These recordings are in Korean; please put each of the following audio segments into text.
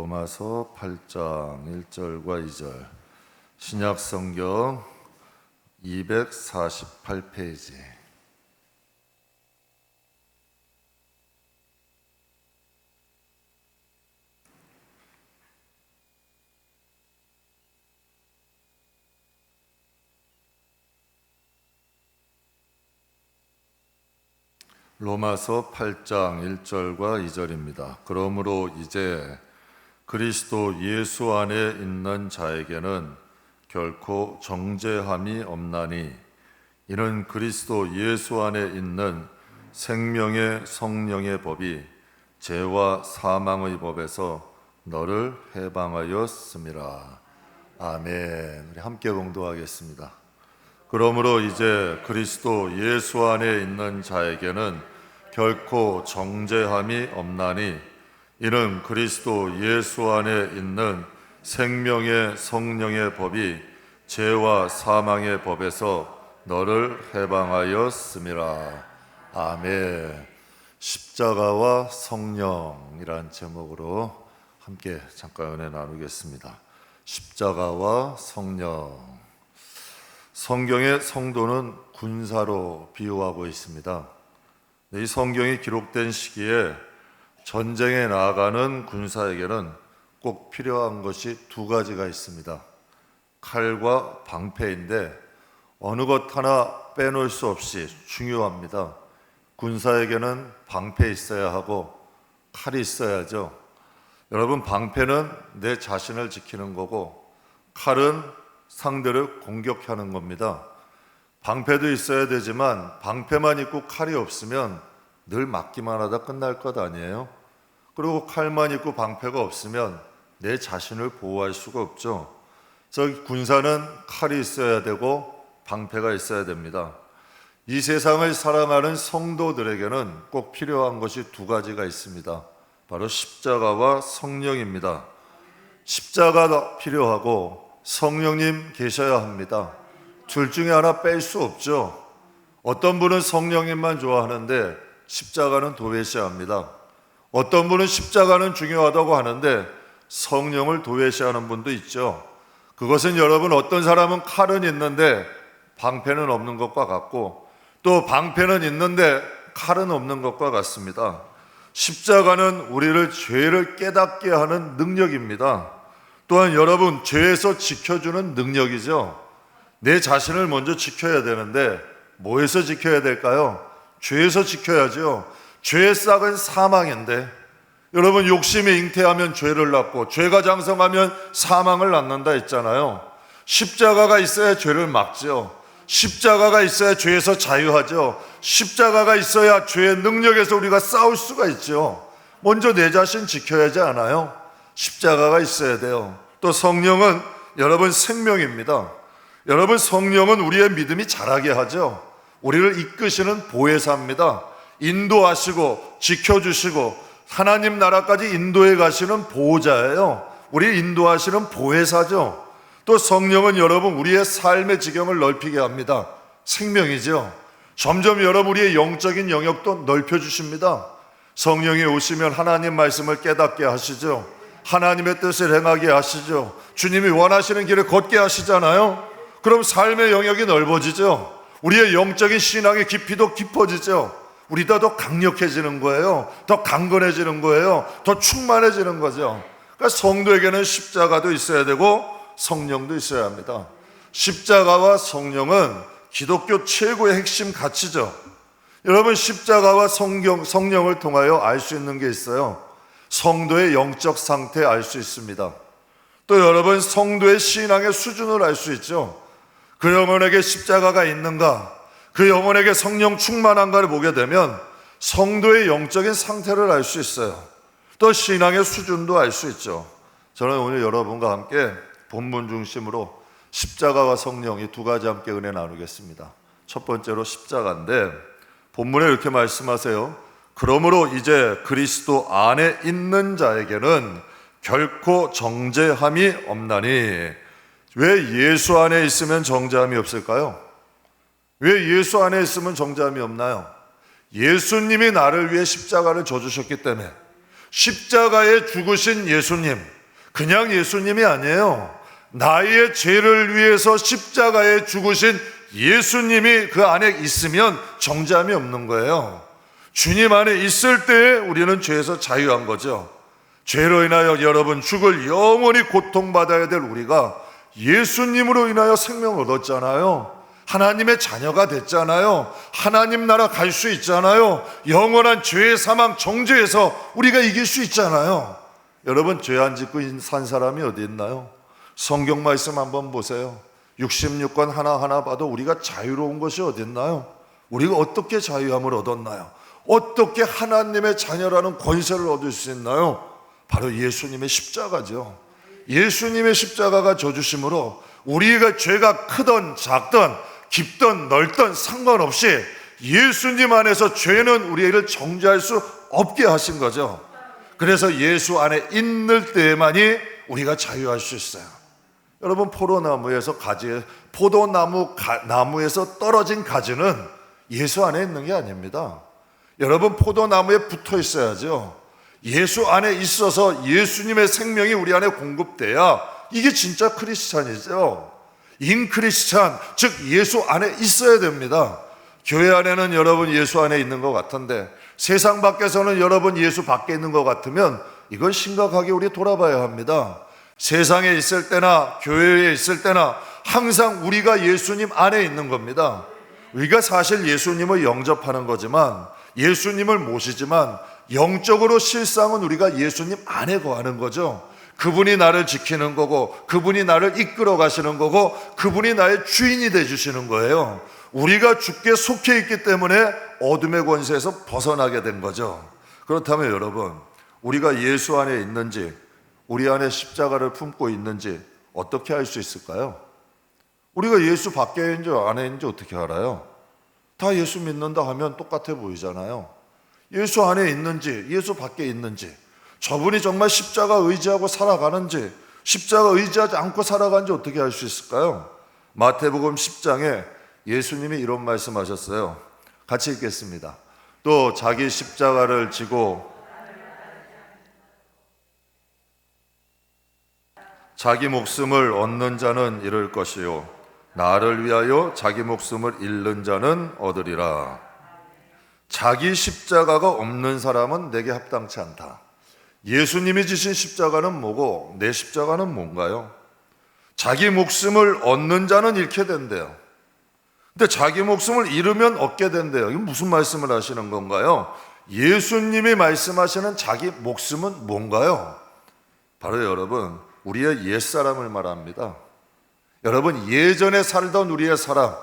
로마서 8장 1절과 2절, 신약 성경 248페이지. 로마서 8장 1절과 2절입니다. 그러므로 이제 그리스도 예수 안에 있는 자에게는 결코 정죄함이 없나니 이는 그리스도 예수 안에 있는 생명의 성령의 법이 죄와 사망의 법에서 너를 해방하였음이라. 아멘. 우리 함께 봉독하겠습니다. 그러므로 이제 그리스도 예수 안에 있는 자에게는 결코 정죄함이 없나니 이는 그리스도 예수 안에 있는 생명의 성령의 법이 죄와 사망의 법에서 너를 해방하였음이라. 아멘. 십자가와 성령이란 제목으로 함께 잠깐 은혜 나누겠습니다. 십자가와 성령. 성경의 성도는 군사로 비유하고 있습니다. 이 성경이 기록된 시기에 전쟁에 나아가는 군사에게는 꼭 필요한 것이 두 가지가 있습니다. 칼과 방패인데 어느 것 하나 빼놓을 수 없이 중요합니다. 군사에게는 방패 있어야 하고 칼이 있어야죠. 여러분, 방패는 내 자신을 지키는 거고 칼은 상대를 공격하는 겁니다. 방패도 있어야 되지만 방패만 있고 칼이 없으면 늘 맞기만 하다 끝날 것 아니에요? 그리고 칼만 있고 방패가 없으면 내 자신을 보호할 수가 없죠. 그래서 군사는 칼이 있어야 되고 방패가 있어야 됩니다. 이 세상을 살아가는 성도들에게는 꼭 필요한 것이 두 가지가 있습니다. 바로 십자가와 성령입니다. 십자가가 필요하고 성령님 계셔야 합니다. 둘 중에 하나 뺄 수 없죠. 어떤 분은 성령님만 좋아하는데 십자가는 도외시합니다. 어떤 분은 십자가는 중요하다고 하는데 성령을 도외시하는 분도 있죠. 그것은 여러분, 어떤 사람은 칼은 있는데 방패는 없는 것과 같고 또 방패는 있는데 칼은 없는 것과 같습니다. 십자가는 우리를 죄를 깨닫게 하는 능력입니다. 또한 여러분, 죄에서 지켜주는 능력이죠. 내 자신을 먼저 지켜야 되는데 뭐에서 지켜야 될까요? 죄에서 지켜야죠. 죄의 싹은 사망인데 여러분, 욕심이 잉태하면 죄를 낳고 죄가 장성하면 사망을 낳는다 했잖아요. 십자가가 있어야 죄를 막죠. 십자가가 있어야 죄에서 자유하죠. 십자가가 있어야 죄의 능력에서 우리가 싸울 수가 있죠. 먼저 내 자신 지켜야 하지 않아요? 십자가가 있어야 돼요. 또 성령은 여러분 생명입니다. 여러분, 성령은 우리의 믿음이 자라게 하죠. 우리를 이끄시는 보혜사입니다. 인도하시고 지켜주시고 하나님 나라까지 인도해 가시는 보호자예요. 우리를 인도하시는 보혜사죠. 또 성령은 여러분 우리의 삶의 지경을 넓히게 합니다. 생명이죠. 점점 여러분 우리의 영적인 영역도 넓혀주십니다. 성령이 오시면 하나님 말씀을 깨닫게 하시죠. 하나님의 뜻을 행하게 하시죠. 주님이 원하시는 길을 걷게 하시잖아요. 그럼 삶의 영역이 넓어지죠. 우리의 영적인 신앙의 깊이도 깊어지죠. 우리가 더 강력해지는 거예요. 더 강건해지는 거예요. 더 충만해지는 거죠. 그러니까 성도에게는 십자가도 있어야 되고 성령도 있어야 합니다. 십자가와 성령은 기독교 최고의 핵심 가치죠. 여러분, 십자가와 성령을 통하여 알 수 있는 게 있어요. 성도의 영적 상태 알 수 있습니다. 또 여러분, 성도의 신앙의 수준을 알 수 있죠. 그 영혼에게 십자가가 있는가, 그 영혼에게 성령 충만한가를 보게 되면 성도의 영적인 상태를 알 수 있어요. 또 신앙의 수준도 알 수 있죠. 저는 오늘 여러분과 함께 본문 중심으로 십자가와 성령 이 두 가지 함께 은혜 나누겠습니다. 첫 번째로 십자가인데 본문에 이렇게 말씀하세요. 그러므로 이제 그리스도 안에 있는 자에게는 결코 정죄함이 없나니. 왜 예수 안에 있으면 정죄함이 없을까요? 왜 예수 안에 있으면 정죄함이 없나요? 예수님이 나를 위해 십자가를 져주셨기 때문에, 십자가에 죽으신 예수님, 그냥 예수님이 아니에요. 나의 죄를 위해서 십자가에 죽으신 예수님이 그 안에 있으면 정죄함이 없는 거예요. 주님 안에 있을 때에 우리는 죄에서 자유한 거죠. 죄로 인하여 여러분 죽을 영원히 고통받아야 될 우리가 예수님으로 인하여 생명을 얻었잖아요. 하나님의 자녀가 됐잖아요. 하나님 나라 갈 수 있잖아요. 영원한 죄의 사망 정죄에서 우리가 이길 수 있잖아요. 여러분, 죄 안 짓고 산 사람이 어디 있나요? 성경 말씀 한번 보세요. 66권 하나하나 봐도 우리가 자유로운 것이 어디 있나요? 우리가 어떻게 자유함을 얻었나요? 어떻게 하나님의 자녀라는 권세를 얻을 수 있나요? 바로 예수님의 십자가죠. 예수님의 십자가가 져주심으로 우리가 죄가 크든 작든 깊든 넓든 상관없이 예수님 안에서 죄는 우리를 정죄할 수 없게 하신 거죠. 그래서 예수 안에 있는 때만이 우리가 자유할 수 있어요. 여러분, 포도나무에서 떨어진 가지는 예수 안에 있는 게 아닙니다. 여러분, 포도나무에 붙어 있어야죠. 예수 안에 있어서 예수님의 생명이 우리 안에 공급돼야 이게 진짜 크리스찬이죠. 인크리스찬, 즉 예수 안에 있어야 됩니다. 교회 안에는 여러분 예수 안에 있는 것 같은데 세상 밖에서는 여러분 예수 밖에 있는 것 같으면 이건 심각하게 우리 돌아봐야 합니다. 세상에 있을 때나 교회에 있을 때나 항상 우리가 예수님 안에 있는 겁니다. 우리가 사실 예수님을 영접하는 거지만, 예수님을 모시지만 영적으로 실상은 우리가 예수님 안에 거하는 거죠. 그분이 나를 지키는 거고, 그분이 나를 이끌어 가시는 거고, 그분이 나의 주인이 되주시는 거예요. 우리가 주께 속해 있기 때문에 어둠의 권세에서 벗어나게 된 거죠. 그렇다면 여러분, 우리가 예수 안에 있는지, 우리 안에 십자가를 품고 있는지 어떻게 알 수 있을까요? 우리가 예수 밖에 있는지 안에 있는지 어떻게 알아요? 다 예수 믿는다 하면 똑같아 보이잖아요. 예수 안에 있는지 예수 밖에 있는지, 저분이 정말 십자가 의지하고 살아가는지 십자가 의지하지 않고 살아가는지 어떻게 알 수 있을까요? 마태복음 10장에 예수님이 이런 말씀하셨어요. 같이 읽겠습니다. 또 자기 십자가를 지고 자기 목숨을 얻는 자는 잃을 것이요 나를 위하여 자기 목숨을 잃는 자는 얻으리라. 자기 십자가가 없는 사람은 내게 합당치 않다. 예수님이 지신 십자가는 뭐고 내 십자가는 뭔가요? 자기 목숨을 얻는 자는 잃게 된대요. 근데 자기 목숨을 잃으면 얻게 된대요. 이건 무슨 말씀을 하시는 건가요? 예수님이 말씀하시는 자기 목숨은 뭔가요? 바로 여러분, 우리의 옛사람을 말합니다. 여러분, 예전에 살던 우리의 사람,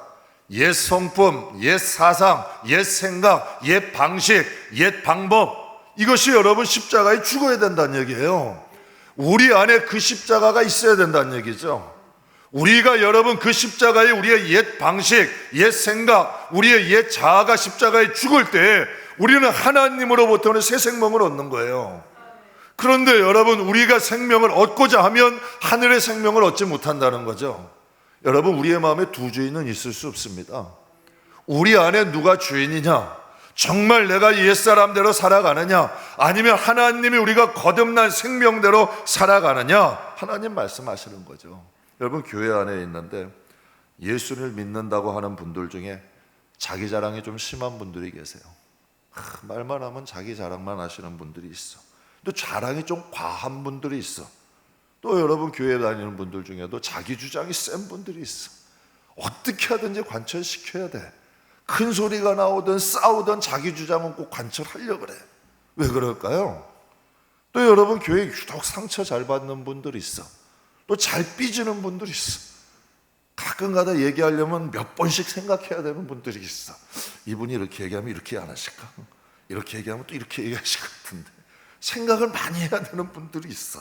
옛 성품, 옛 사상, 옛 생각, 옛 방식, 옛 방법, 이것이 여러분 십자가에 죽어야 된다는 얘기예요. 우리 안에 그 십자가가 있어야 된다는 얘기죠. 우리가 여러분 그 십자가에 우리의 옛 방식, 옛 생각, 우리의 옛 자아가 십자가에 죽을 때 우리는 하나님으로부터는 새 생명을 얻는 거예요. 그런데 여러분, 우리가 생명을 얻고자 하면 하늘의 생명을 얻지 못한다는 거죠. 여러분, 우리의 마음에 두 주인은 있을 수 없습니다. 우리 안에 누가 주인이냐? 정말 내가 옛사람대로 살아가느냐? 아니면 하나님이 우리가 거듭난 생명대로 살아가느냐? 하나님 말씀하시는 거죠. 여러분, 교회 안에 있는데 예수를 믿는다고 하는 분들 중에 자기 자랑이 좀 심한 분들이 계세요. 말만 하면 자기 자랑만 하시는 분들이 있어. 또 자랑이 좀 과한 분들이 있어. 또 여러분, 교회 다니는 분들 중에도 자기 주장이 센 분들이 있어. 어떻게 하든지 관철시켜야 돼. 큰 소리가 나오든 싸우든 자기 주장은 꼭 관철하려고 그래. 왜 그럴까요? 또 여러분, 교회에 유독 상처 잘 받는 분들이 있어. 또 잘 삐지는 분들이 있어. 가끔가다 얘기하려면 몇 번씩 생각해야 되는 분들이 있어. 이분이 이렇게 얘기하면 이렇게 안 하실까? 이렇게 얘기하면 또 이렇게 얘기하실 것 같은데. 생각을 많이 해야 되는 분들이 있어.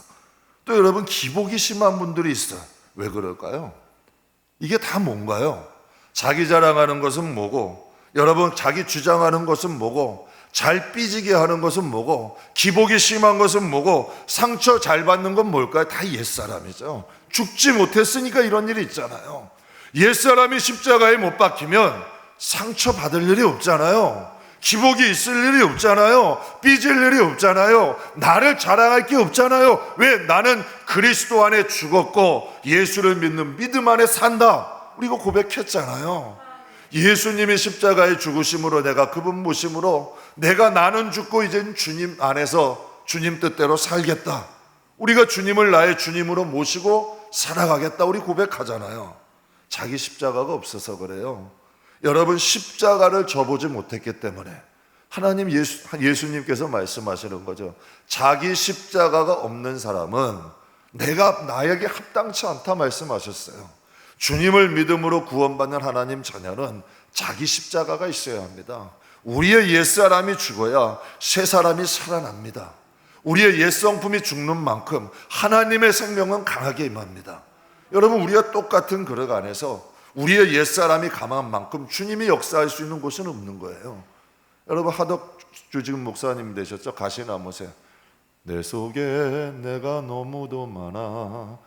또 여러분, 기복이 심한 분들이 있어. 왜 그럴까요? 이게 다 뭔가요? 자기 자랑하는 것은 뭐고, 여러분 자기 주장하는 것은 뭐고, 잘 삐지게 하는 것은 뭐고, 기복이 심한 것은 뭐고, 상처 잘 받는 건 뭘까요? 다 옛사람이죠. 죽지 못했으니까 이런 일이 있잖아요. 옛사람이 십자가에 못 박히면 상처 받을 일이 없잖아요. 기복이 있을 일이 없잖아요. 삐질 일이 없잖아요. 나를 자랑할 게 없잖아요. 왜? 나는 그리스도 안에 죽었고 예수를 믿는 믿음 안에 산다. 우리가 고백했잖아요. 예수님이 십자가에 죽으심으로 내가 그분 모심으로 내가 나는 죽고 이젠 주님 안에서 주님 뜻대로 살겠다. 우리가 주님을 나의 주님으로 모시고 살아가겠다. 우리 고백하잖아요. 자기 십자가가 없어서 그래요. 여러분, 십자가를 져보지 못했기 때문에 하나님 예수님께서 말씀하시는 거죠. 자기 십자가가 없는 사람은 내가 나에게 합당치 않다 말씀하셨어요. 주님을 믿음으로 구원받는 하나님 자녀는 자기 십자가가 있어야 합니다. 우리의 옛사람이 죽어야 새 사람이 살아납니다. 우리의 옛성품이 죽는 만큼 하나님의 생명은 강하게 임합니다. 여러분, 우리가 똑같은 그릇 안에서 우리의 옛사람이 강한 만큼 주님이 역사할 수 있는 곳은 없는 거예요. 여러분, 하덕주 지금 목사님 되셨죠? 가시나무새 내 속에 내가 너무도 많아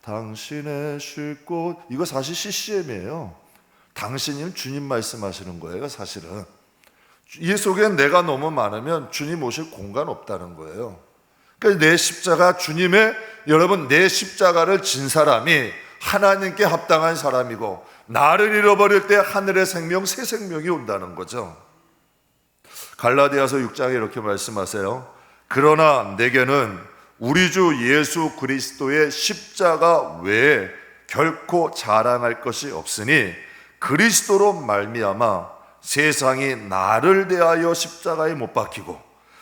당신의 쉴 곳. 이거 사실 CCM이에요. 당신님 주님 말씀하시는 거예요. 사실은 이 속에 내가 너무 많으면 주님 오실 공간 없다는 거예요. 그러니까 내 십자가 주님의, 여러분, 내 십자가를 진 사람이 하나님께 합당한 사람이고 나를 잃어버릴 때 하늘의 생명, 새 생명이 온다는 거죠. 갈라디아서 6장에 이렇게 말씀하세요. 그러나 내게는 우리 주 예수 그리스도의 십자가 외에 결코 자랑할 것이 없으니 그리스도로 말미암아 세상이 나를 대하여 십자가에 못 박히고,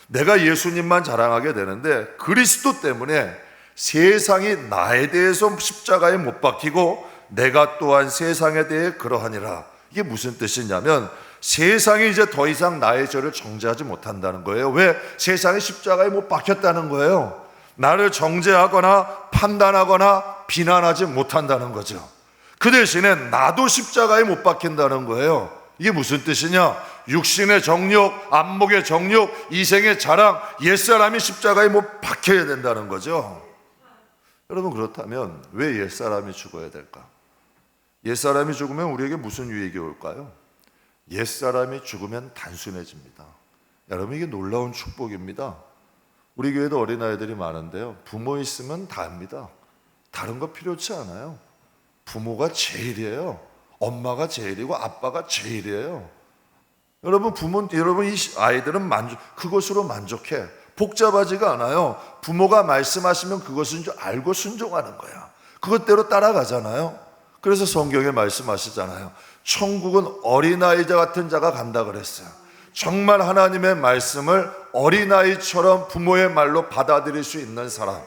내가 예수님만 자랑하게 되는데 그리스도 때문에 세상이 나에 대해서 십자가에 못 박히고 내가 또한 세상에 대해 그러하니라. 이게 무슨 뜻이냐면 세상이 이제 더 이상 나의 죄를 정죄하지 못한다는 거예요. 왜? 세상이 십자가에 못 박혔다는 거예요. 나를 정죄하거나 판단하거나 비난하지 못한다는 거죠. 그 대신에 나도 십자가에 못 박힌다는 거예요. 이게 무슨 뜻이냐? 육신의 정욕, 안목의 정욕, 이생의 자랑, 옛사람이 십자가에 못 박혀야 된다는 거죠. 여러분, 그렇다면 왜 옛사람이 죽어야 될까? 옛사람이 죽으면 우리에게 무슨 유익이 올까요? 옛사람이 죽으면 단순해집니다. 여러분, 이게 놀라운 축복입니다. 우리 교회도 어린아이들이 많은데요, 부모 있으면 다 합니다. 다른 거 필요치 않아요. 부모가 제일이에요. 엄마가 제일이고 아빠가 제일이에요. 여러분, 이 아이들은 그것으로 만족해. 복잡하지가 않아요. 부모가 말씀하시면 그것인 줄 알고 순종하는 거야. 그것대로 따라가잖아요. 그래서 성경에 말씀하시잖아요. 천국은 어린아이자 같은 자가 간다 그랬어요. 정말 하나님의 말씀을 어린아이처럼 부모의 말로 받아들일 수 있는 사람.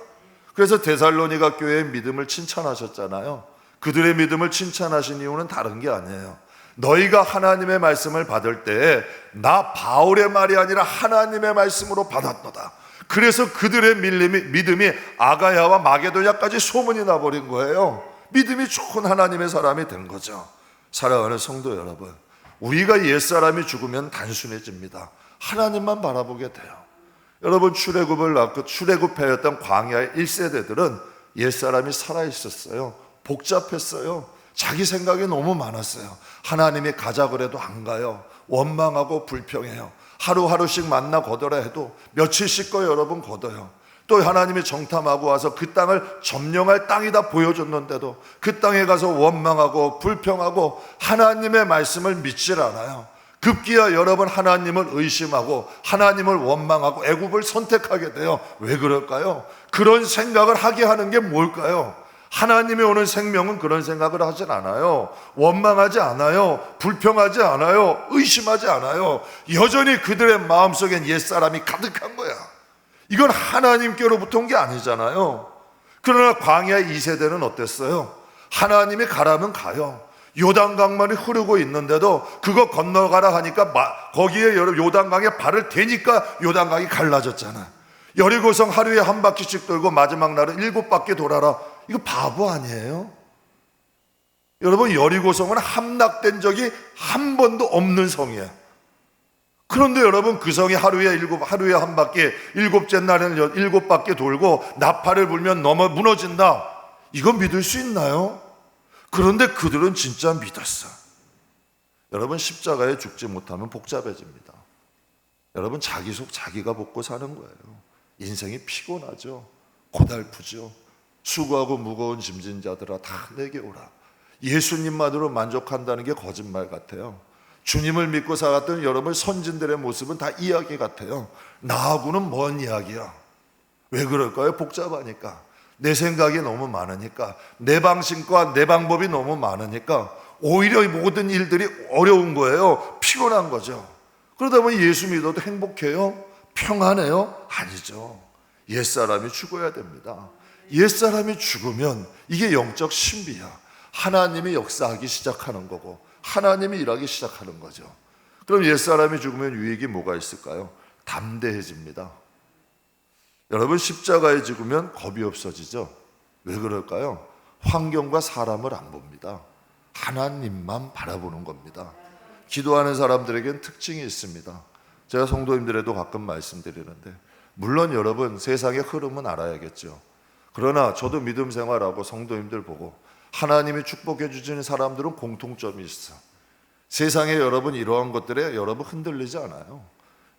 그래서 데살로니가 교회의 믿음을 칭찬하셨잖아요. 그들의 믿음을 칭찬하신 이유는 다른 게 아니에요. 너희가 하나님의 말씀을 받을 때에 나 바울의 말이 아니라 하나님의 말씀으로 받았도다. 그래서 그들의 믿음이 아가야와 마게도냐까지 소문이 나버린 거예요. 믿음이 좋은 하나님의 사람이 된 거죠. 사랑하는 성도 여러분, 우리가 옛사람이 죽으면 단순해집니다. 하나님만 바라보게 돼요. 여러분, 출애굽하였던 광야의 1세대들은 옛사람이 살아있었어요. 복잡했어요. 자기 생각이 너무 많았어요. 하나님이 가자 그래도 안 가요. 원망하고 불평해요. 하루하루씩 만나 거둬라 해도 며칠씩 여러 번 거둬요. 또 하나님이 정탐하고 와서 그 땅을 점령할 땅이다 보여줬는데도 그 땅에 가서 원망하고 불평하고 하나님의 말씀을 믿질 않아요. 급기야 여러 번 하나님을 의심하고 하나님을 원망하고 애굽을 선택하게 돼요. 왜 그럴까요? 그런 생각을 하게 하는 게 뭘까요? 하나님이 오는 생명은 그런 생각을 하진 않아요. 원망하지 않아요. 불평하지 않아요. 의심하지 않아요. 여전히 그들의 마음속엔 옛사람이 가득한 거야. 이건 하나님께로부터 온 게 아니잖아요. 그러나 광야 2세대는 어땠어요? 하나님이 가라면 가요. 요단강만이 흐르고 있는데도 그거 건너가라 하니까 거기에 요단강에 발을 대니까 요단강이 갈라졌잖아. 여리고성 하루에 한 바퀴씩 돌고 마지막 날은 7바퀴 돌아라. 이거 바보 아니에요? 여러분, 여리고성은 함락된 적이 한 번도 없는 성이에요. 그런데 여러분, 그 성이 하루에 한 바퀴, 7째 날에는 7바퀴 돌고 나팔을 불면 무너진다. 이거 믿을 수 있나요? 그런데 그들은 진짜 믿었어. 여러분, 십자가에 죽지 못하면 복잡해집니다. 여러분, 자기 속 자기가 먹고 사는 거예요. 인생이 피곤하죠. 고달프죠. 수고하고 무거운 짐진 자들아 다 내게 오라. 예수님만으로 만족한다는 게 거짓말 같아요. 주님을 믿고 살았던 여러분 선진들의 모습은 다 이야기 같아요. 나하고는 먼 이야기야. 왜 그럴까요? 복잡하니까. 내 생각이 너무 많으니까, 내 방식과 내 방법이 너무 많으니까 오히려 모든 일들이 어려운 거예요. 피곤한 거죠. 그러다 보니 예수 믿어도 행복해요? 평안해요? 아니죠. 옛사람이 죽어야 됩니다. 옛사람이 죽으면 이게 영적 신비야. 하나님이 역사하기 시작하는 거고 하나님이 일하기 시작하는 거죠. 그럼 옛사람이 죽으면 유익이 뭐가 있을까요? 담대해집니다. 여러분 십자가에 죽으면 겁이 없어지죠. 왜 그럴까요? 환경과 사람을 안 봅니다. 하나님만 바라보는 겁니다. 기도하는 사람들에겐 특징이 있습니다. 제가 성도님들에도 가끔 말씀드리는데, 물론 여러분 세상의 흐름은 알아야겠죠. 그러나 저도 믿음 생활하고 성도님들 보고 하나님이 축복해 주시는 사람들은 공통점이 있어. 세상에 여러분 이러한 것들에 여러분 흔들리지 않아요.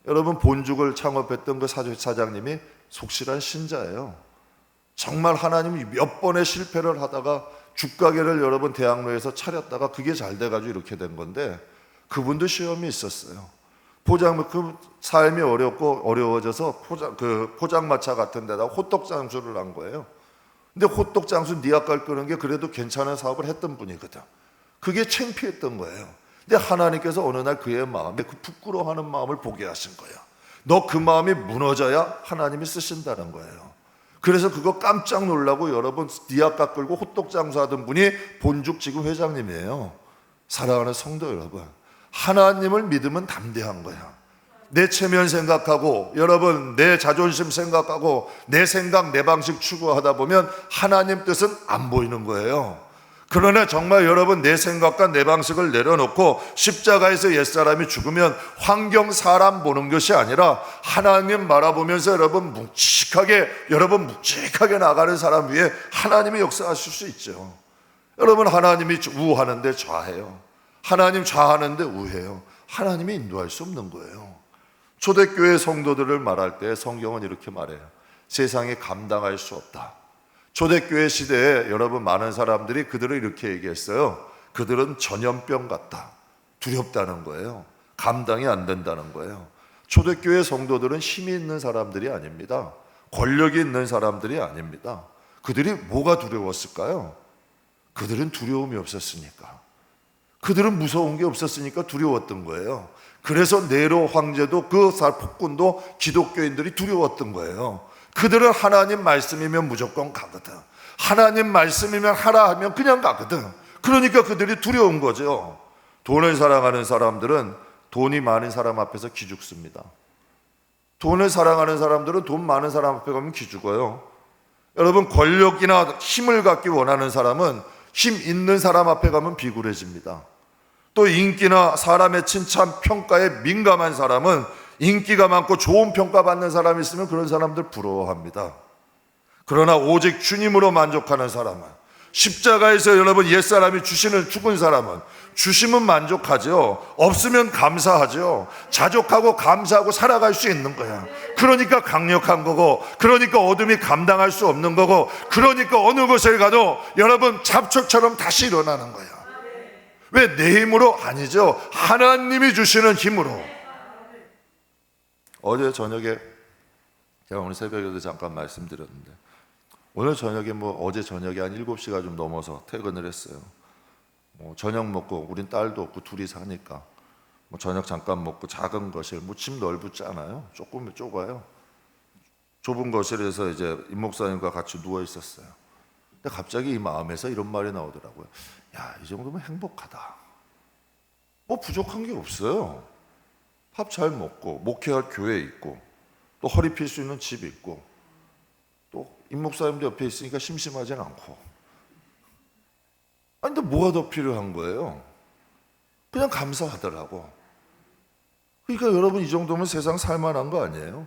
여러분 본죽을 창업했던 그 사장님이 속실한 신자예요. 정말 하나님이 몇 번의 실패를 하다가 죽가게를 여러분 대학로에서 차렸다가 그게 잘 돼가지고 이렇게 된 건데, 그분도 시험이 있었어요. 그 삶이 어려워져서 포장마차 같은 데다가 호떡 장수를 한 거예요. 근데 호떡 장수 니아깔 끄는 게 그래도 괜찮은 사업을 했던 분이거든. 그게 창피했던 거예요. 근데 하나님께서 어느 날 그의 마음에 그 부끄러워하는 마음을 보게 하신 거예요. 너 그 마음이 무너져야 하나님이 쓰신다는 거예요. 그래서 그거 깜짝 놀라고 여러분 니아까 끌고 호떡 장수하던 분이 본죽 지금 회장님이에요. 사랑하는 성도 여러분, 하나님을 믿으면 담대한 거야. 내 체면 생각하고 여러분 내 자존심 생각하고 내 생각 내 방식 추구하다 보면 하나님 뜻은 안 보이는 거예요. 그러나 정말 여러분 내 생각과 내 방식을 내려놓고 십자가에서 옛사람이 죽으면 환경 사람 보는 것이 아니라 하나님 바라보면서 여러분 묵직하게 나가는 사람 위에 하나님이 역사하실 수 있죠. 여러분 하나님이 우하는데 좌해요. 하나님 좌하는데 우해요. 하나님이 인도할 수 없는 거예요. 초대교회 성도들을 말할 때 성경은 이렇게 말해요. 세상에 감당할 수 없다. 초대교회 시대에 여러분 많은 사람들이 그들을 이렇게 얘기했어요. 그들은 전염병 같다. 두렵다는 거예요. 감당이 안 된다는 거예요. 초대교회 성도들은 힘이 있는 사람들이 아닙니다. 권력이 있는 사람들이 아닙니다. 그들이 뭐가 두려웠을까요? 그들은 두려움이 없었으니까. 그들은 무서운 게 없었으니까 두려웠던 거예요. 그래서 네로 황제도 그 폭군도 기독교인들이 두려웠던 거예요. 그들은 하나님 말씀이면 무조건 가거든. 하나님 말씀이면 하라 하면 그냥 가거든. 그러니까 그들이 두려운 거죠. 돈을 사랑하는 사람들은 돈이 많은 사람 앞에서 기죽습니다. 돈을 사랑하는 사람들은 돈 많은 사람 앞에 가면 기죽어요. 여러분 권력이나 힘을 갖기 원하는 사람은 힘 있는 사람 앞에 가면 비굴해집니다. 또 인기나 사람의 칭찬, 평가에 민감한 사람은 인기가 많고 좋은 평가받는 사람이 있으면 그런 사람들 부러워합니다. 그러나 오직 주님으로 만족하는 사람은, 십자가에서 여러분 옛사람이 죽은 사람은 주시면 만족하죠. 없으면 감사하죠. 자족하고 감사하고 살아갈 수 있는 거야. 그러니까 강력한 거고, 그러니까 어둠이 감당할 수 없는 거고, 그러니까 어느 곳에 가도 여러분 잡초처럼 다시 일어나는 거야. 왜? 내 힘으로? 아니죠. 하나님이 주시는 힘으로. 어제 저녁에 제가 오늘 새벽에도 잠깐 말씀드렸는데, 오늘 저녁에 어제 저녁에 한 7시가 좀 넘어서 퇴근을 했어요. 저녁 먹고, 우린 딸도 없고 둘이 사니까 저녁 잠깐 먹고 작은 거실, 집 넓지 않아요. 조금 좁아요. 좁은 거실에서 이제 임 목사님과 같이 누워 있었어요. 근데 갑자기 이 마음에서 이런 말이 나오더라고요. 야, 이 정도면 행복하다. 부족한 게 없어요. 밥 잘 먹고, 목회할 교회 있고, 또 허리 필 수 있는 집 있고, 또 임 목사님도 옆에 있으니까 심심하진 않고. 아니, 근데 뭐가 더 필요한 거예요? 그냥 감사하더라고. 그러니까 여러분 이 정도면 세상 살만한 거 아니에요?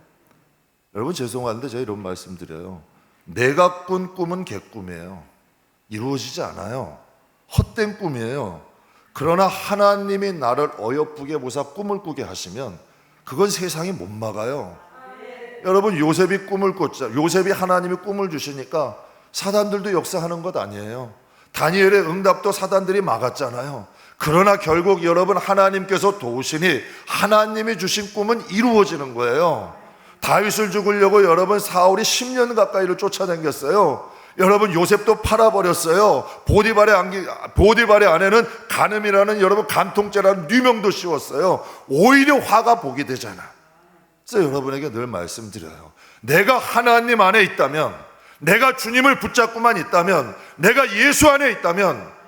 여러분 죄송한데 제가 이런 말씀 드려요. 내가 꾼 꿈은 개꿈이에요. 이루어지지 않아요. 헛된 꿈이에요. 그러나 하나님이 나를 어여쁘게 보사 꿈을 꾸게 하시면 그건 세상이 못 막아요. 여러분 요셉이 꿈을 꿨죠. 요셉이 하나님이 꿈을 주시니까 사단들도 역사하는 것 아니에요. 다니엘의 응답도 사단들이 막았잖아요. 그러나 결국 여러분 하나님께서 도우시니 하나님이 주신 꿈은 이루어지는 거예요. 다윗을 죽이려고 여러분 사울이 10년 가까이를 쫓아다녔어요. 여러분 요셉도 팔아버렸어요. 보디발의 아내는 간음이라는 여러분 간통죄라는 누명도 씌웠어요. 오히려 화가 복이 되잖아. 그래서 여러분에게 늘 말씀드려요. 내가 하나님 안에 있다면, 내가 주님을 붙잡고만 있다면, 내가 예수 안에 있다면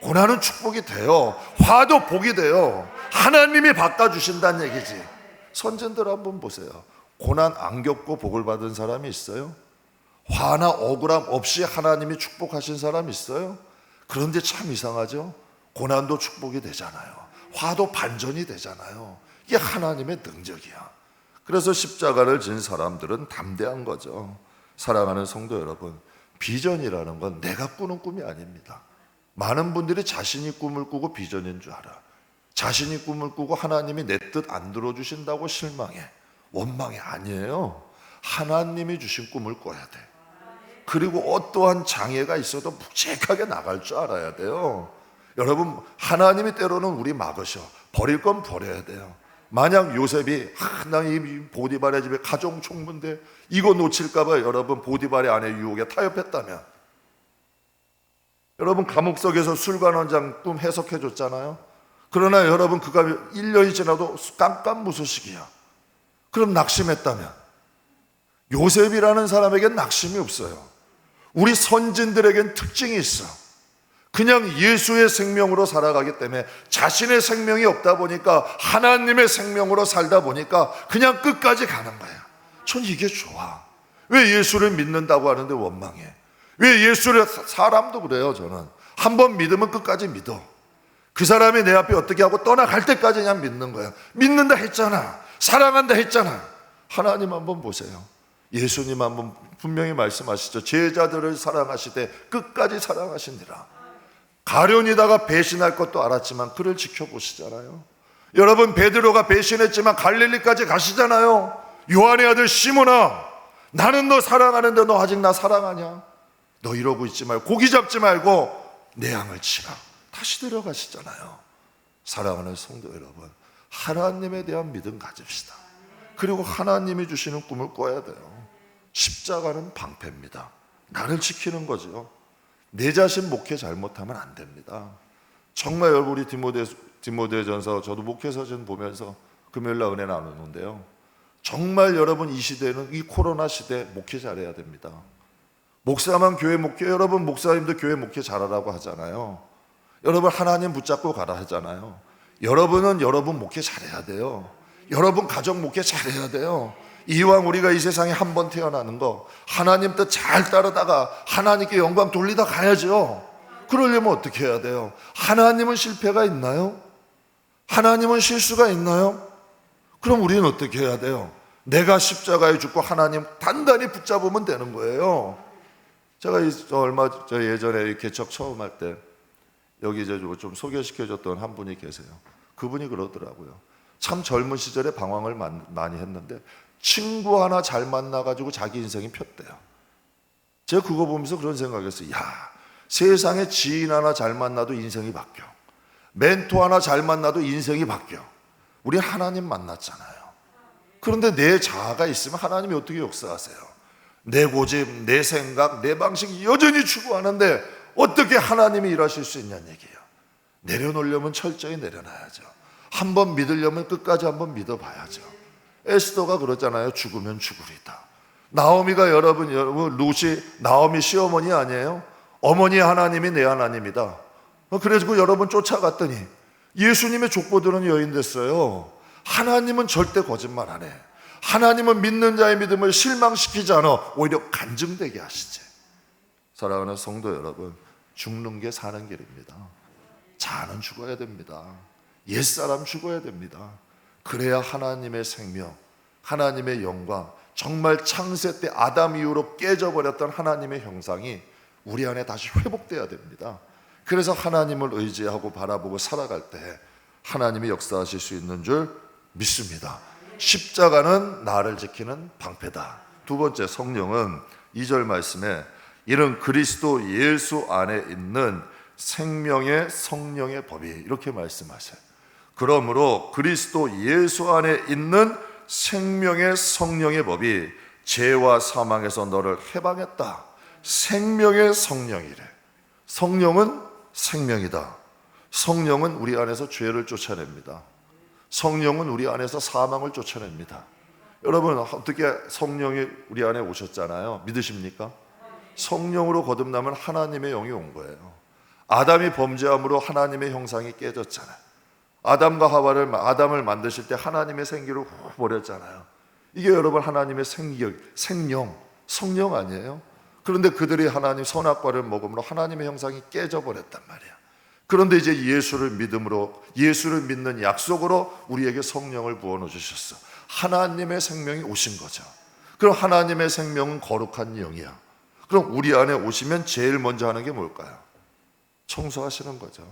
고난은 축복이 돼요. 화도 복이 돼요. 하나님이 바꿔주신다는 얘기지. 선진들 한번 보세요. 고난 안 겪고 복을 받은 사람이 있어요? 화나 억울함 없이 하나님이 축복하신 사람 있어요? 그런데 참 이상하죠? 고난도 축복이 되잖아요. 화도 반전이 되잖아요. 이게 하나님의 능력이야. 그래서 십자가를 진 사람들은 담대한 거죠. 사랑하는 성도 여러분, 비전이라는 건 내가 꾸는 꿈이 아닙니다. 많은 분들이 자신이 꿈을 꾸고 비전인 줄 알아. 자신이 꿈을 꾸고 하나님이 내 뜻 안 들어주신다고 실망해. 원망이 아니에요. 하나님이 주신 꿈을 꿔야 돼. 그리고 어떠한 장애가 있어도 묵직하게 나갈 줄 알아야 돼요. 여러분, 하나님이 때로는 우리 막으셔. 버릴 건 버려야 돼요. 만약 요셉이 이 보디발의 집에 가정 총무인데 이거 놓칠까봐 여러분 보디발의 아내 유혹에 타협했다면, 여러분 감옥석에서 술관원장 꿈 해석해 줬잖아요. 그러나 여러분 그가 1년이 지나도 깜깜무소식이야. 그럼 낙심했다면, 요셉이라는 사람에겐 낙심이 없어요. 우리 선진들에겐 특징이 있어. 그냥 예수의 생명으로 살아가기 때문에 자신의 생명이 없다 보니까 하나님의 생명으로 살다 보니까 그냥 끝까지 가는 거야. 전 이게 좋아. 왜 예수를 믿는다고 하는데 원망해? 왜 예수를, 사람도 그래요. 저는 한번 믿으면 끝까지 믿어. 그 사람이 내 앞에 어떻게 하고 떠나갈 때까지 그냥 믿는 거야. 믿는다 했잖아. 사랑한다 했잖아. 하나님 한번 보세요. 예수님 한번 분명히 말씀하시죠. 제자들을 사랑하시되 끝까지 사랑하시니라. 가룟이다가 배신할 것도 알았지만 그를 지켜보시잖아요. 여러분, 베드로가 배신했지만 갈릴리까지 가시잖아요. 요한의 아들 시몬아, 나는 너 사랑하는데 너 아직 나 사랑하냐? 너 이러고 있지 말고, 고기 잡지 말고 내 양을 치라. 다시 데려가시잖아요. 사랑하는 성도 여러분, 하나님에 대한 믿음 가집시다. 그리고 하나님이 주시는 꿈을 꿔야 돼요. 십자가는 방패입니다. 나를 지키는 거죠. 내 자신 목회 잘못하면 안 됩니다. 정말 여러분, 우리 디모데전서, 저도 목회서전 보면서 금요일날 은혜 나누는데요, 정말 여러분 이 시대는, 이 코로나 시대 목회 잘해야 됩니다. 목사만 교회 목회, 여러분 목사님도 교회 목회 잘하라고 하잖아요. 여러분 하나님 붙잡고 가라 하잖아요. 여러분은 여러분 목회 잘해야 돼요. 여러분 가정 목회 잘해야 돼요. 이왕 우리가 이 세상에 한 번 태어나는 거 하나님 뜻 잘 따르다가 하나님께 영광 돌리다 가야죠. 그러려면 어떻게 해야 돼요? 하나님은 실패가 있나요? 하나님은 실수가 있나요? 그럼 우리는 어떻게 해야 돼요? 내가 십자가에 죽고 하나님 단단히 붙잡으면 되는 거예요. 제가 예전에 개척 처음 할 때 여기 이제 좀 소개시켜줬던 한 분이 계세요. 그분이 그러더라고요. 참 젊은 시절에 방황을 많이 했는데 친구 하나 잘 만나가지고 자기 인생이 폈대요. 제가 그거 보면서 그런 생각했어요. 야, 세상에 지인 하나 잘 만나도 인생이 바뀌어. 멘토 하나 잘 만나도 인생이 바뀌어. 우리 하나님 만났잖아요. 그런데 내 자아가 있으면 하나님이 어떻게 역사하세요? 내 고집, 내 생각, 내 방식 여전히 추구하는데 어떻게 하나님이 일하실 수 있냐는 얘기예요. 내려놓으려면 철저히 내려놔야죠. 한번 믿으려면 끝까지 한번 믿어봐야죠. 에스더가 그러잖아요. 죽으면 죽으리다. 나오미가 여러분 룻이 나오미 시어머니 아니에요? 어머니 하나님이 내 하나님이다. 그래서 여러분 쫓아갔더니 예수님의 족보들은 여인 됐어요. 하나님은 절대 거짓말 안 해. 하나님은 믿는 자의 믿음을 실망시키지 않아. 오히려 간증되게 하시지. 사랑하는 성도 여러분, 죽는 게 사는 길입니다. 자는 죽어야 됩니다. 옛사람 죽어야 됩니다. 그래야 하나님의 생명, 하나님의 영광, 정말 창세 때 아담 이후로 깨져버렸던 하나님의 형상이 우리 안에 다시 회복돼야 됩니다. 그래서 하나님을 의지하고 바라보고 살아갈 때 하나님이 역사하실 수 있는 줄 믿습니다. 십자가는 나를 지키는 방패다. 두 번째, 성령은 2절 말씀에 이는 그리스도 예수 안에 있는 생명의 성령의 법이, 이렇게 말씀하셔요. 그러므로 그리스도 예수 안에 있는 생명의 성령의 법이 죄와 사망에서 너를 해방했다. 생명의 성령이래. 성령은 생명이다. 성령은 우리 안에서 죄를 쫓아냅니다. 성령은 우리 안에서 사망을 쫓아냅니다. 여러분, 어떻게 성령이 우리 안에 오셨잖아요. 믿으십니까? 성령으로 거듭나면 하나님의 영이 온 거예요. 아담이 범죄함으로 하나님의 형상이 깨졌잖아요. 아담을 만드실 때 하나님의 생기를 훅 버렸잖아요. 이게 여러분 하나님의 생명, 성령 아니에요? 그런데 그들이 하나님 선악과를 먹음으로 하나님의 형상이 깨져버렸단 말이야. 그런데 이제 예수를 믿는 약속으로 우리에게 성령을 부어넣어 주셨어. 하나님의 생명이 오신 거죠. 그럼 하나님의 생명은 거룩한 영이야. 그럼 우리 안에 오시면 제일 먼저 하는 게 뭘까요? 청소하시는 거죠.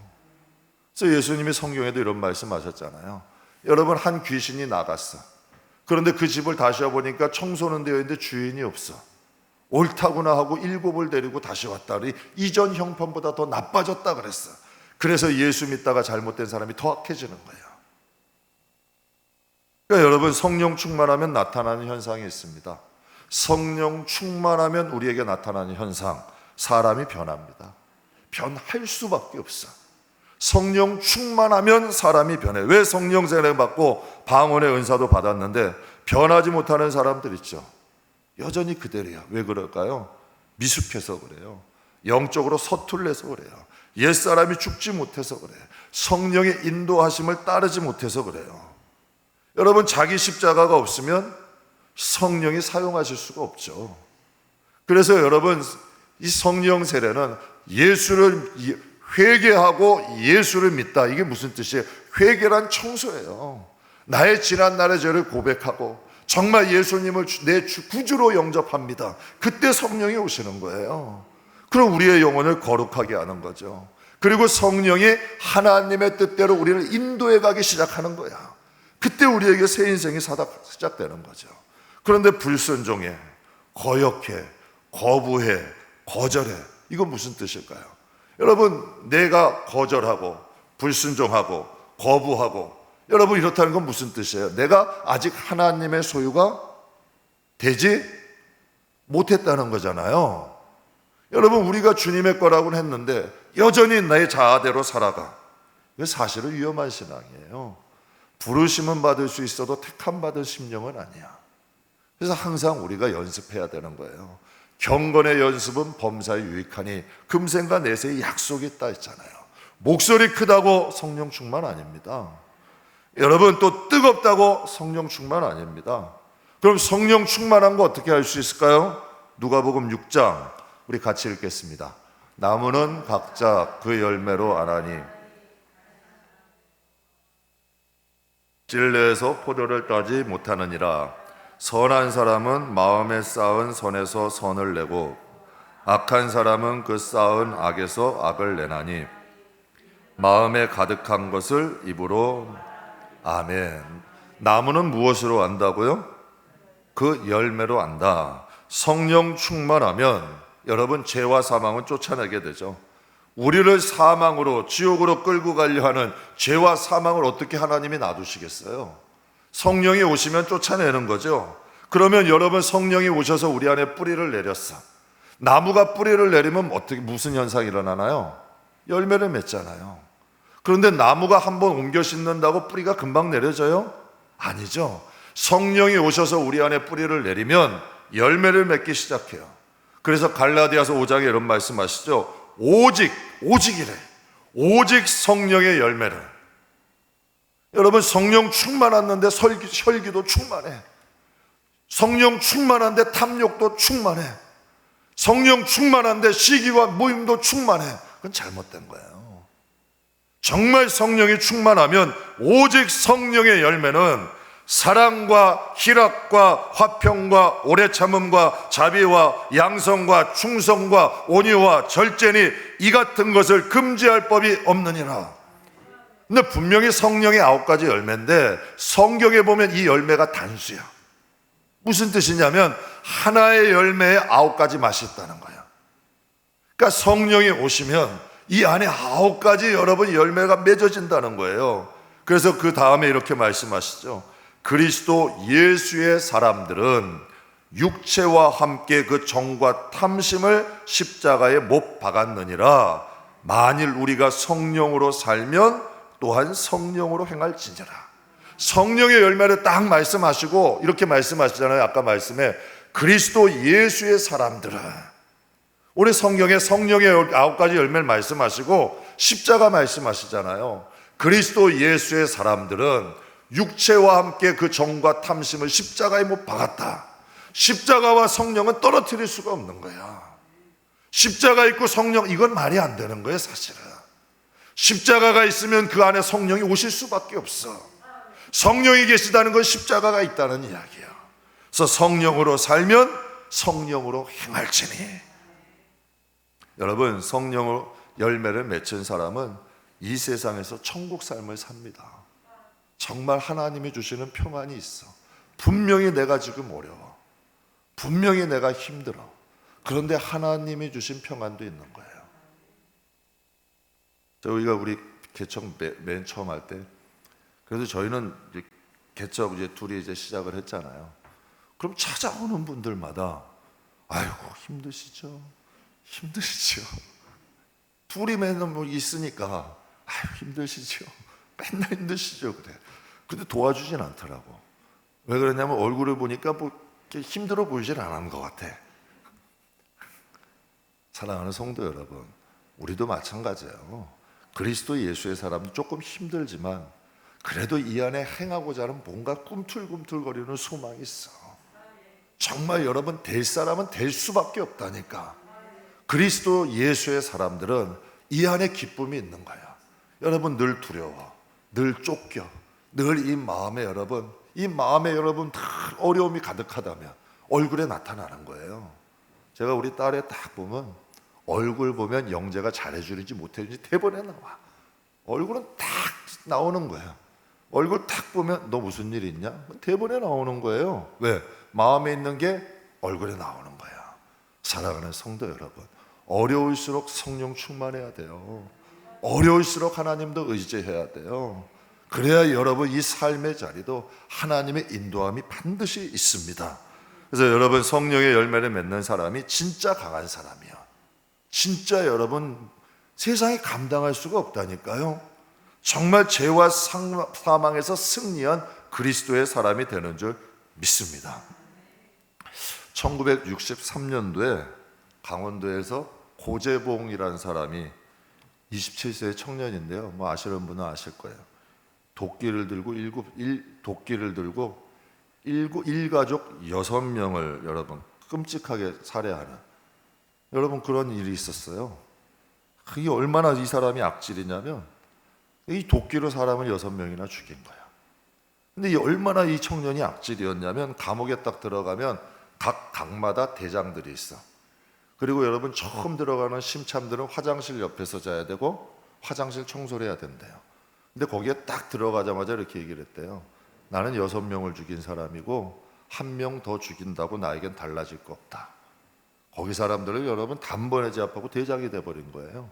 그래서 예수님이 성경에도 이런 말씀하셨잖아요. 여러분, 한 귀신이 나갔어. 그런데 그 집을 다시 와보니까 청소는 되어 있는데 주인이 없어. 옳다구나 하고 7을 데리고 다시 왔다. 이전 형편보다 더 나빠졌다 그랬어. 그래서 예수 믿다가 잘못된 사람이 더 악해지는 거예요. 그러니까 여러분, 성령 충만하면 나타나는 현상이 있습니다. 성령 충만하면 우리에게 나타나는 현상, 사람이 변합니다. 변할 수밖에 없어. 성령 충만하면 사람이 변해. 왜 성령 세례 받고 방언의 은사도 받았는데 변하지 못하는 사람들 있죠. 여전히 그대로야. 왜 그럴까요? 미숙해서 그래요. 영적으로 서툴러서 그래요. 옛사람이 죽지 못해서 그래요. 성령의 인도하심을 따르지 못해서 그래요. 여러분, 자기 십자가가 없으면 성령이 사용하실 수가 없죠. 그래서 여러분, 이 성령 세례는 예수를 회개하고 예수를 믿다. 이게 무슨 뜻이에요? 회개란 청소예요. 나의 지난 날의 죄를 고백하고 정말 예수님을 내 구주로 영접합니다. 그때 성령이 오시는 거예요. 그럼 우리의 영혼을 거룩하게 하는 거죠. 그리고 성령이 하나님의 뜻대로 우리를 인도해 가기 시작하는 거야. 그때 우리에게 새 인생이 시작되는 거죠. 그런데 불순종해, 거역해, 거부해, 거절해. 이건 무슨 뜻일까요? 여러분, 내가 거절하고 불순종하고 거부하고, 여러분, 이렇다는 건 무슨 뜻이에요? 내가 아직 하나님의 소유가 되지 못했다는 거잖아요. 여러분, 우리가 주님의 거라고는 했는데 여전히 나의 자아대로 살아가. 이게 사실은 위험한 신앙이에요. 부르심은 받을 수 있어도 택함 받을 심령은 아니야. 그래서 항상 우리가 연습해야 되는 거예요. 경건의 연습은 범사에 유익하니 금생과 내세의 약속이 있다 했잖아요. 목소리 크다고 성령 충만 아닙니다. 여러분, 또 뜨겁다고 성령 충만 아닙니다. 그럼 성령 충만한 거 어떻게 할 수 있을까요? 누가복음 6장 우리 같이 읽겠습니다. 나무는 각자 그 열매로 아나니 찔레에서 포도를 따지 못하느니라. 선한 사람은 마음에 쌓은 선에서 선을 내고 악한 사람은 그 쌓은 악에서 악을 내나니 마음에 가득한 것을 입으로. 아멘. 나무는 무엇으로 안다고요? 그 열매로 안다. 성령 충만하면 여러분, 죄와 사망은 쫓아내게 되죠. 우리를 사망으로, 지옥으로 끌고 가려 하는 죄와 사망을 어떻게 하나님이 놔두시겠어요? 성령이 오시면 쫓아내는 거죠. 그러면 여러분, 성령이 오셔서 우리 안에 뿌리를 내렸어. 나무가 뿌리를 내리면 어떻게, 무슨 현상이 일어나나요? 열매를 맺잖아요. 그런데 나무가 한번 옮겨 심는다고 뿌리가 금방 내려져요? 아니죠. 성령이 오셔서 우리 안에 뿌리를 내리면 열매를 맺기 시작해요. 그래서 갈라디아서 5장에 이런 말씀하시죠. 오직이래. 오직 성령의 열매를. 여러분, 성령 충만했는데 혈기도 충만해. 성령 충만한데 탐욕도 충만해. 성령 충만한데 시기와 모임도 충만해. 그건 잘못된 거예요. 정말 성령이 충만하면 오직 성령의 열매는 사랑과 희락과 화평과 오래 참음과 자비와 양성과 충성과 온유와 절제니 이 같은 것을 금지할 법이 없느니라. 근데 분명히 성령의 9가지 열매인데 성경에 보면 이 열매가 단수야. 무슨 뜻이냐면 하나의 열매에 9가지 맛이 있다는 거야. 그러니까 성령이 오시면 이 안에 9가지 여러분 열매가 맺어진다는 거예요. 그래서 그 다음에 이렇게 말씀하시죠. 그리스도 예수의 사람들은 육체와 함께 그 정과 탐심을 십자가에 못 박았느니라. 만일 우리가 성령으로 살면 또한 성령으로 행할지니라. 성령의 열매를 딱 말씀하시고 이렇게 말씀하시잖아요. 아까 말씀에 그리스도 예수의 사람들은, 우리 성경에 성령의 9가지 열매를 말씀하시고 십자가 말씀하시잖아요. 그리스도 예수의 사람들은 육체와 함께 그 정과 탐심을 십자가에 못 박았다. 십자가와 성령은 떨어뜨릴 수가 없는 거야. 십자가 있고 성령, 이건 말이 안 되는 거예요. 사실은 십자가가 있으면 그 안에 성령이 오실 수밖에 없어. 성령이 계시다는 건 십자가가 있다는 이야기야. 그래서 성령으로 살면 성령으로 행할지니. 여러분, 성령으로 열매를 맺은 사람은 이 세상에서 천국 삶을 삽니다. 정말 하나님이 주시는 평안이 있어. 분명히 내가 지금 어려워, 분명히 내가 힘들어. 그런데 하나님이 주신 평안도 있는 거예요. 저희가 우리 개척 맨 처음 할 때, 그래도 저희는 개척 이제 둘이 이제 시작을 했잖아요. 그럼 찾아오는 분들마다 아이고 힘드시죠? 힘드시죠? 둘이 맨날 뭐 있으니까 아유 힘드시죠? 맨날 힘드시죠? 그래. 근데 도와주진 않더라고. 왜 그러냐면 얼굴을 보니까 뭐 이렇게 힘들어 보이질 않은 것 같아. 사랑하는 성도 여러분, 우리도 마찬가지예요. 그리스도 예수의 사람은 조금 힘들지만 그래도 이 안에 행하고자 하는 뭔가 꿈틀꿈틀거리는 소망이 있어. 정말 여러분, 될 사람은 될 수밖에 없다니까. 그리스도 예수의 사람들은 이 안에 기쁨이 있는 거야. 여러분, 늘 두려워, 늘 쫓겨, 늘 이 마음에 여러분, 이 마음에 여러분 다 어려움이 가득하다면 얼굴에 나타나는 거예요. 제가 우리 딸에 딱 보면 얼굴 보면 영재가 잘해주는지 못해주는지 대본에 나와. 얼굴은 딱 나오는 거예요. 얼굴 딱 보면 너 무슨 일 있냐? 대본에 나오는 거예요. 왜? 마음에 있는 게 얼굴에 나오는 거야. 사랑하는 성도 여러분, 어려울수록 성령 충만해야 돼요. 어려울수록 하나님도 의지해야 돼요. 그래야 여러분 이 삶의 자리도 하나님의 인도함이 반드시 있습니다. 그래서 여러분, 성령의 열매를 맺는 사람이 진짜 강한 사람이야. 진짜 여러분 세상이 감당할 수가 없다니까요. 정말 죄와 사망에서 승리한 그리스도의 사람이 되는 줄 믿습니다. 1963년도에 강원도에서 고재봉이라는 사람이 27세의 청년인데요. 뭐 아시는 분은 아실 거예요. 도끼를 들고 일가족 6명을 여러분 끔찍하게 살해하는, 여러분 그런 일이 있었어요. 그게 얼마나 이 사람이 악질이냐면 이 도끼로 사람을 6명이나 죽인 거야. 근데 얼마나 이 청년이 악질이었냐면 감옥에 딱 들어가면 각 강마다 대장들이 있어. 그리고 여러분 처음 들어가는 심참들은 화장실 옆에서 자야 되고 화장실 청소를 해야 된대요. 근데 거기에 딱 들어가자마자 이렇게 얘기를 했대요. 나는 6명을 죽인 사람이고 1명 더 죽인다고 나에겐 달라질 거 없다. 거기 사람들은 여러분 단번에 제압하고 대장이 돼버린 거예요.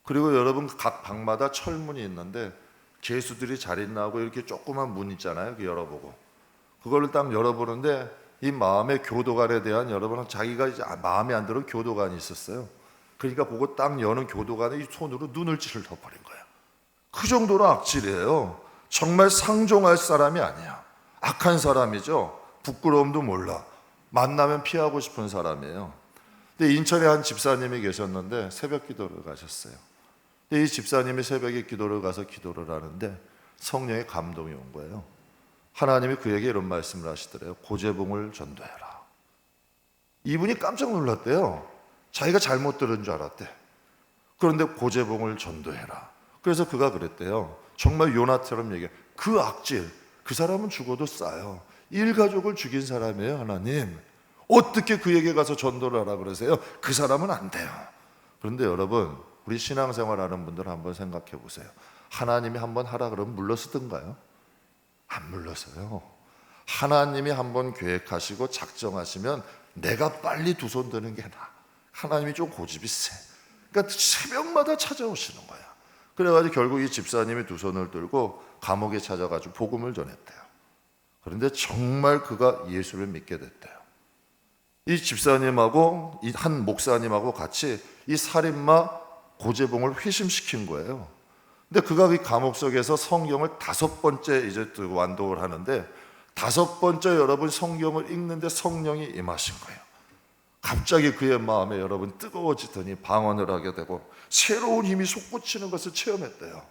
그리고 여러분 각 방마다 철문이 있는데 죄수들이 잘 있나 하고 이렇게 조그만 문 있잖아요. 그 열어보고 그걸 딱 열어보는데 이 마음의 교도관에 대한 여러분은 자기가 이제 마음에 안 드는 교도관이 있었어요. 그러니까 그거 딱 여는 교도관의 이 손으로 눈을 찔러버린 거예요. 그 정도로 악질이에요. 정말 상종할 사람이 아니야. 악한 사람이죠. 부끄러움도 몰라. 만나면 피하고 싶은 사람이에요. 근데 인천에 한 집사님이 계셨는데 새벽 기도를 가셨어요. 근데 이 집사님이 새벽에 기도를 가서 기도를 하는데 성령의 감동이 온 거예요. 하나님이 그에게 이런 말씀을 하시더래요. 고재봉을 전도해라. 이분이 깜짝 놀랐대요. 자기가 잘못 들은 줄 알았대. 그런데 고재봉을 전도해라. 그래서 그가 그랬대요. 정말 요나처럼 얘기해. 그 악질, 그 사람은 죽어도 싸요. 일가족을 죽인 사람이에요. 하나님 어떻게 그에게 가서 전도를 하라 그러세요? 그 사람은 안 돼요. 그런데 여러분, 우리 신앙생활 하는 분들 한번 생각해 보세요. 하나님이 한번 하라 그러면 물러서던가요? 안 물러서요. 하나님이 한번 계획하시고 작정하시면 내가 빨리 두 손 드는 게 나아. 하나님이 좀 고집이 세. 그러니까 새벽마다 찾아오시는 거야. 그래가지고 결국 이 집사님이 두 손을 들고 감옥에 찾아가지고 복음을 전했대요. 그런데 정말 그가 예수를 믿게 됐대요. 이 집사님하고 이 한 목사님하고 같이 이 살인마 고재봉을 회심시킨 거예요. 근데 그가 이 감옥 속에서 성경을 5번째 이제 완독을 하는데 5번째 여러분 성경을 읽는데 성령이 임하신 거예요. 갑자기 그의 마음에 여러분 뜨거워지더니 방언을 하게 되고 새로운 힘이 솟구치는 것을 체험했대요.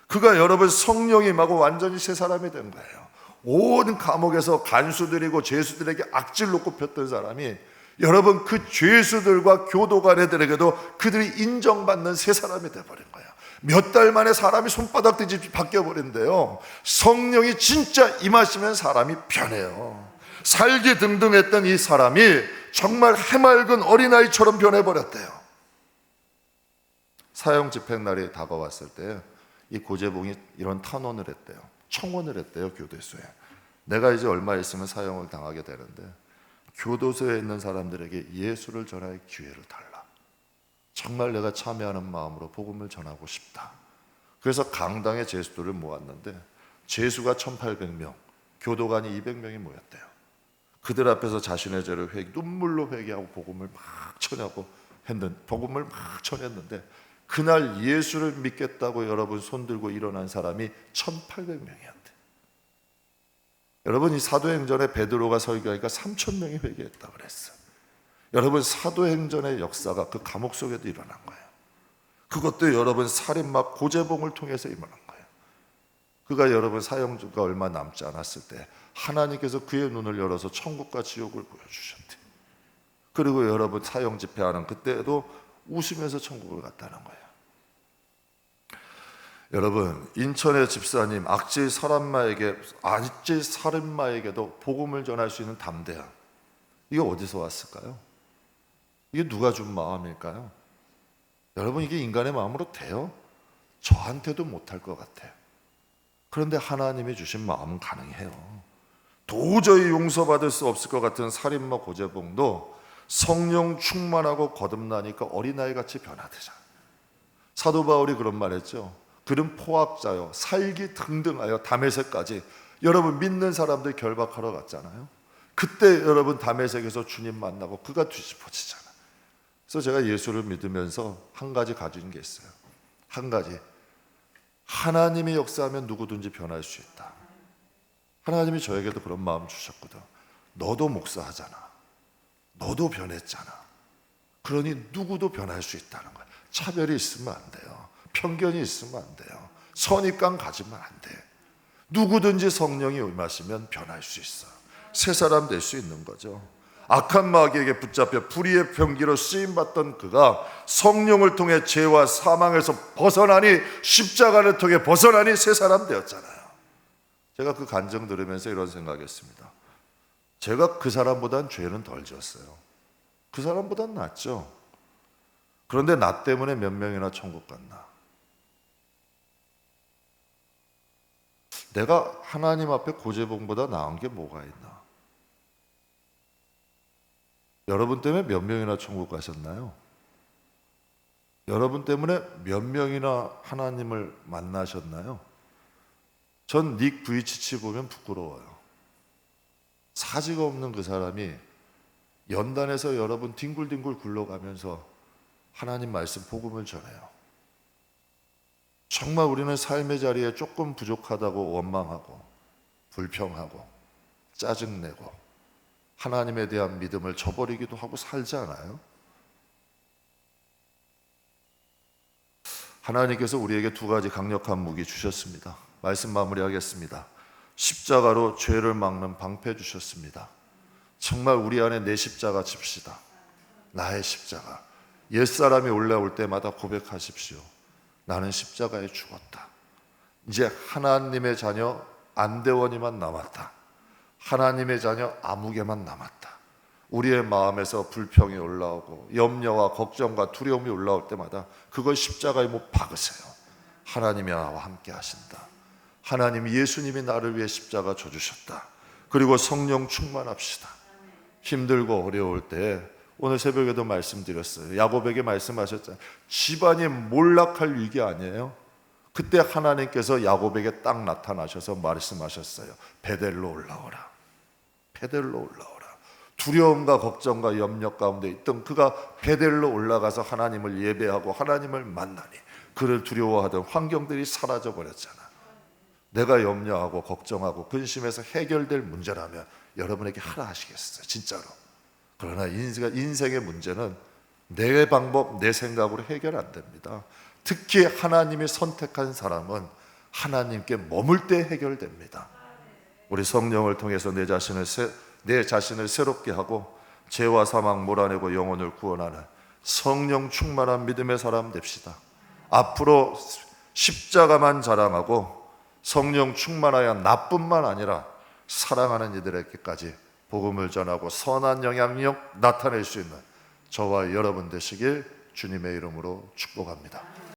그가 여러분 성령이 임하고 완전히 새 사람이 된 거예요. 온 감옥에서 간수들이고 죄수들에게 악질 놓고 폈던 사람이 여러분 그 죄수들과 교도관애들에게도 그들이 인정받는 새 사람이 돼버린 거예요. 몇 달 만에 사람이 손바닥 뒤집이 바뀌어버린대요. 성령이 진짜 임하시면 사람이 변해요. 살기 등등했던 이 사람이 정말 해맑은 어린아이처럼 변해버렸대요. 사형 집행날이 다가왔을 때 이 고재봉이 이런 탄원을 했대요. 청원을 했대요. 교도소에. 내가 이제 얼마 있으면 사형을 당하게 되는데 교도소에 있는 사람들에게 예수를 전할 기회를 달라. 정말 내가 참여하는 마음으로 복음을 전하고 싶다. 그래서 강당에 죄수들을 모았는데 죄수가 1800명, 교도관이 200명이 모였대요. 그들 앞에서 자신의 죄를 눈물로 회개하고 복음을 막 전했는데 그날 예수를 믿겠다고 여러분 손들고 일어난 사람이 1800명이었대. 여러분 이 사도행전에 베드로가 설교하니까 3000명이 회개했다고 그랬어요. 여러분 사도행전의 역사가 그 감옥 속에도 일어난 거예요. 그것도 여러분 살인마 고재봉을 통해서 일어난 거예요. 그가 여러분 사형주가 얼마 남지 않았을 때 하나님께서 그의 눈을 열어서 천국과 지옥을 보여주셨대. 그리고 여러분 사형 집회하는 그때도 웃으면서 천국을 갔다는 거예요. 여러분 인천의 집사님 악질 살인마에게도 복음을 전할 수 있는 담대함, 이게 어디서 왔을까요? 이게 누가 준 마음일까요? 여러분 이게 인간의 마음으로 돼요? 저한테도 못할 것 같아요. 그런데 하나님이 주신 마음은 가능해요. 도저히 용서받을 수 없을 것 같은 살인마 고재봉도 성령 충만하고 거듭나니까 어린아이같이 변화되잖아요. 사도 바울이 그런 말 했죠. 그는 포악자요 살기 등등하여 다메섹까지. 여러분 믿는 사람들 결박하러 갔잖아요. 그때 여러분 다메섹에서 주님 만나고 그가 뒤집어지잖아요. 그래서 제가 예수를 믿으면서 한 가지 가진 게 있어요. 한 가지, 하나님이 역사하면 누구든지 변할 수 있다. 하나님이 저에게도 그런 마음 주셨거든. 너도 목사하잖아. 너도 변했잖아. 그러니 누구도 변할 수 있다는 거야. 차별이 있으면 안 돼요. 편견이 있으면 안 돼요. 선입관 가지면 안 돼. 누구든지 성령이 임하시면 변할 수 있어요. 새 사람 될 수 있는 거죠. 악한 마귀에게 붙잡혀 불의의 병기로 쓰임받던 그가 성령을 통해 죄와 사망에서 벗어나니, 십자가를 통해 벗어나니 새 사람 되었잖아요. 제가 그 간증 들으면서 이런 생각했습니다. 제가 그 사람보단 죄는 덜 지었어요. 그 사람보단 낫죠. 그런데 나 때문에 몇 명이나 천국 갔나? 내가 하나님 앞에 고재봉보다 나은 게 뭐가 있나? 여러분 때문에 몇 명이나 천국 가셨나요? 여러분 때문에 몇 명이나 하나님을 만나셨나요? 전 닉 부이치치 보면 부끄러워요. 사지가 없는 그 사람이 연단에서 여러분 뒹굴뒹굴 굴러가면서 하나님 말씀 복음을 전해요. 정말 우리는 삶의 자리에 조금 부족하다고 원망하고 불평하고 짜증내고 하나님에 대한 믿음을 저버리기도 하고 살지 않아요? 하나님께서 우리에게 두 가지 강력한 무기 주셨습니다. 말씀 마무리하겠습니다. 십자가로 죄를 막는 방패 주셨습니다. 정말 우리 안에 내 십자가 칩시다. 나의 십자가. 옛사람이 올라올 때마다 고백하십시오. 나는 십자가에 죽었다. 이제 하나님의 자녀 안대원이만 남았다. 하나님의 자녀 아무개만 남았다. 우리의 마음에서 불평이 올라오고 염려와 걱정과 두려움이 올라올 때마다 그걸 십자가에 못 박으세요. 하나님이 나와 함께 하신다. 하나님 예수님이 나를 위해 십자가 져주셨다. 그리고 성령 충만합시다. 힘들고 어려울 때 오늘 새벽에도 말씀드렸어요. 야곱에게 말씀하셨잖아요. 집안이 몰락할 위기 아니에요? 그때 하나님께서 야곱에게 딱 나타나셔서 말씀하셨어요. 베델로 올라오라. 베델로 올라오라. 두려움과 걱정과 염려 가운데 있던 그가 베델로 올라가서 하나님을 예배하고 하나님을 만나니 그를 두려워하던 환경들이 사라져 버렸잖아. 내가 염려하고 걱정하고 근심해서 해결될 문제라면 여러분에게 하라 하시겠어요, 진짜로. 그러나 인생의 문제는 내 방법, 내 생각으로 해결 안 됩니다. 특히 하나님이 선택한 사람은 하나님께 머물 때 해결됩니다. 우리 성령을 통해서 내 자신을 새롭게 하고 죄와 사망 몰아내고 영혼을 구원하는 성령 충만한 믿음의 사람 됩시다. 앞으로 십자가만 자랑하고 성령 충만하여 나뿐만 아니라 사랑하는 이들에게까지 복음을 전하고 선한 영향력 나타낼 수 있는 저와 여러분 되시길 주님의 이름으로 축복합니다.